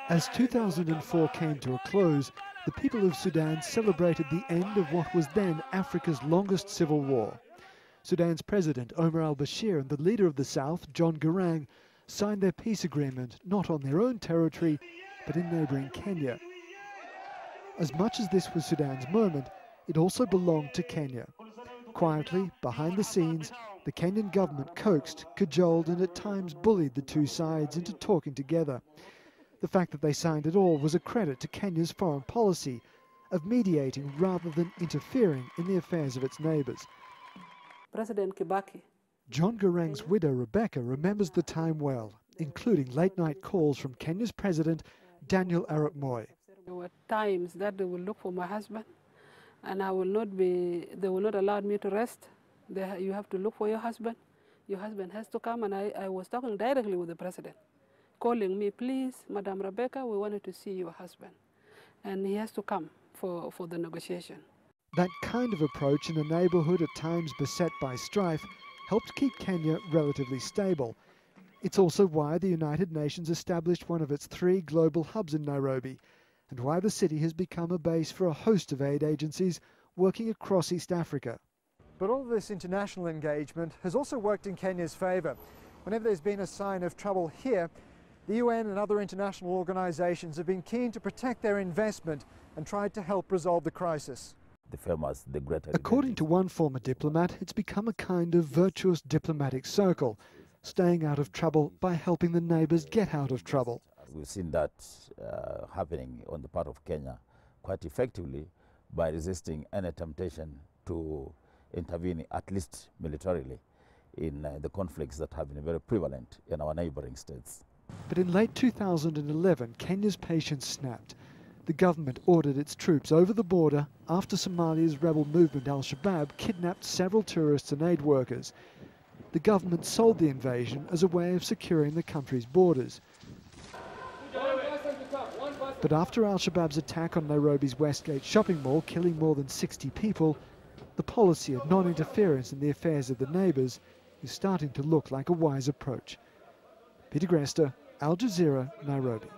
As 2004 came to a close, the people of Sudan celebrated the end of what was then Africa's longest civil war. Sudan's President Omar al-Bashir and the leader of the South, John Garang, signed their peace agreement not on their own territory, but in neighbouring Kenya. As much as this was Sudan's moment, it also belonged to Kenya. Quietly, behind the scenes, the Kenyan government coaxed, cajoled and at times bullied the two sides into talking together. The fact that they signed it all was a credit to Kenya's foreign policy of mediating rather than interfering in the affairs of its neighbours. President Kibaki. John Garang's widow Rebecca remembers the time well, including late-night calls from Kenya's president, Daniel Arap Moi. There were times that they will look for my husband, and they will not allow me to rest. You have to look for your husband. Your husband has to come, and I was talking directly with the president, calling me, please, Madam Rebecca, we wanted to see your husband, and he has to come for the negotiation. That kind of approach in a neighbourhood at times beset by strife helped keep Kenya relatively stable. It's also why the United Nations established one of its 3 global hubs in Nairobi, and why the city has become a base for a host of aid agencies working across East Africa. But all this international engagement has also worked in Kenya's favour. Whenever there's been a sign of trouble here, the UN and other international organisations have been keen to protect their investment and tried to help resolve the crisis. According to one former diplomat, it's become a kind of virtuous diplomatic circle, staying out of trouble by helping the neighbours get out of trouble. We've seen that happening on the part of Kenya quite effectively by resisting any temptation to intervene, at least militarily, in the conflicts that have been very prevalent in our neighbouring states. But in late 2011, Kenya's patience snapped. The government ordered its troops over the border after Somalia's rebel movement Al-Shabaab kidnapped several tourists and aid workers. The government sold the invasion as a way of securing the country's borders. But after Al-Shabaab's attack on Nairobi's Westgate shopping mall, killing more than 60 people, the policy of non-interference in the affairs of the neighbours is starting to look like a wise approach. Peter Greste, Al Jazeera, Nairobi.